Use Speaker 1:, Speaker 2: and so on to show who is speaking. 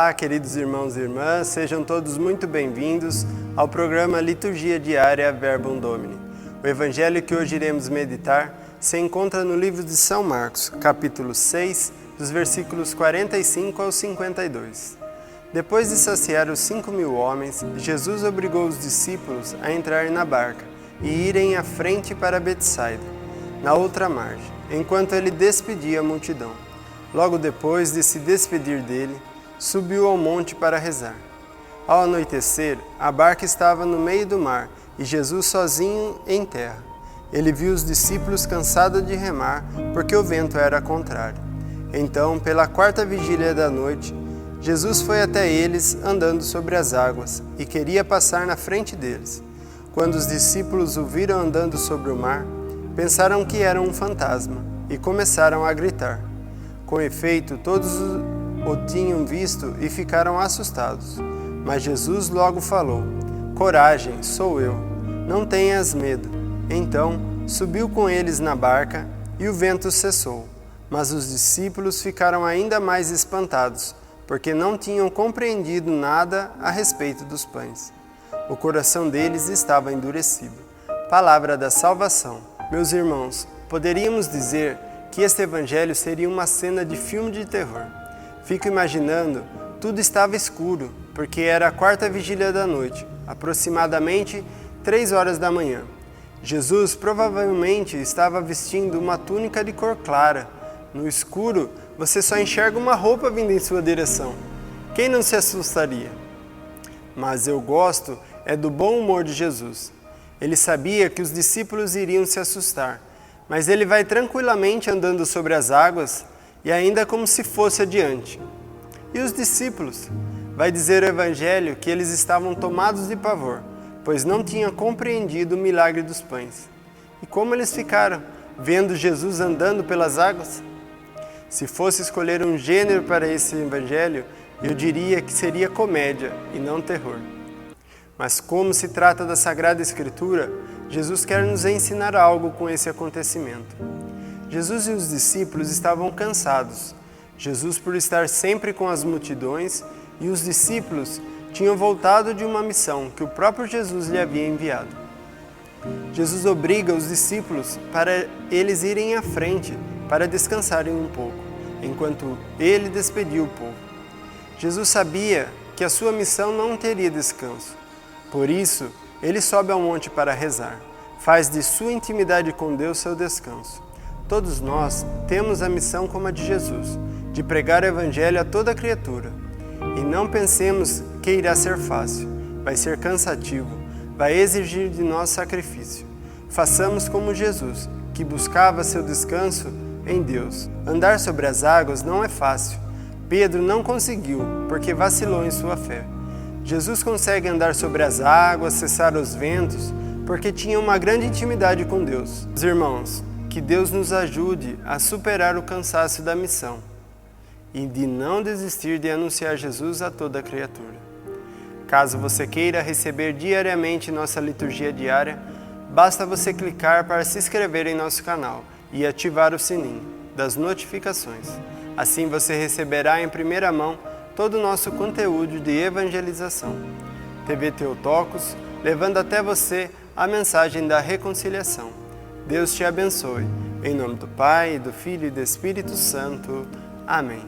Speaker 1: Olá, queridos irmãos e irmãs, sejam todos muito bem-vindos ao programa Liturgia Diária Verbum Domini. O evangelho que hoje iremos meditar se encontra no livro de São Marcos, capítulo 6, dos versículos 45 ao 52. Depois de saciar os 5.000 homens, Jesus obrigou os discípulos a entrarem na barca e irem à frente para Betsaida, na outra margem, enquanto ele despedia a multidão. Logo depois de se despedir dele, subiu ao monte para rezar. Ao anoitecer, a barca estava no meio do mar e Jesus sozinho em terra. Ele viu os discípulos cansados de remar, porque o vento era contrário. Então, pela quarta vigília da noite, Jesus foi até eles andando sobre as águas e queria passar na frente deles. Quando os discípulos o viram andando sobre o mar, pensaram que era um fantasma e começaram a gritar. Com efeito, todos o tinham visto e ficaram assustados. Mas Jesus logo falou: "Coragem, sou eu, não tenhas medo." Então, subiu com eles na barca e o vento cessou. Mas os discípulos ficaram ainda mais espantados, porque não tinham compreendido nada a respeito dos pães. O coração deles estava endurecido. Palavra da salvação. Meus irmãos, poderíamos dizer que este evangelho seria uma cena de filme de terror. Fico imaginando, tudo estava escuro, porque era a quarta vigília da noite, aproximadamente 3 horas da manhã. Jesus provavelmente estava vestindo uma túnica de cor clara. No escuro, você só enxerga uma roupa vindo em sua direção. Quem não se assustaria? Mas eu gosto do bom humor de Jesus. Ele sabia que os discípulos iriam se assustar, mas ele vai tranquilamente andando sobre as águas e ainda como se fosse adiante. E os discípulos? Vai dizer o Evangelho que eles estavam tomados de pavor, pois não tinham compreendido o milagre dos pães. E como eles ficaram, vendo Jesus andando pelas águas? Se fosse escolher um gênero para esse Evangelho, eu diria que seria comédia e não terror. Mas como se trata da Sagrada Escritura, Jesus quer nos ensinar algo com esse acontecimento. Jesus e os discípulos estavam cansados. Jesus por estar sempre com as multidões e os discípulos tinham voltado de uma missão que o próprio Jesus lhe havia enviado. Jesus obriga os discípulos para eles irem à frente para descansarem um pouco, enquanto ele despedia o povo. Jesus sabia que a sua missão não teria descanso. Por isso, ele sobe ao monte para rezar. Faz de sua intimidade com Deus seu descanso. Todos nós temos a missão como a de Jesus, de pregar o Evangelho a toda criatura. E não pensemos que irá ser fácil, vai ser cansativo, vai exigir de nós sacrifício. Façamos como Jesus, que buscava seu descanso em Deus. Andar sobre as águas não é fácil. Pedro não conseguiu, porque vacilou em sua fé. Jesus consegue andar sobre as águas, cessar os ventos, porque tinha uma grande intimidade com Deus. Os irmãos, que Deus nos ajude a superar o cansaço da missão e de não desistir de anunciar Jesus a toda criatura. Caso você queira receber diariamente nossa liturgia diária, basta você clicar para se inscrever em nosso canal e ativar o sininho das notificações. Assim você receberá em primeira mão todo o nosso conteúdo de evangelização. TV Teotocos, levando até você a mensagem da reconciliação. Deus te abençoe. Em nome do Pai, do Filho e do Espírito Santo. Amém.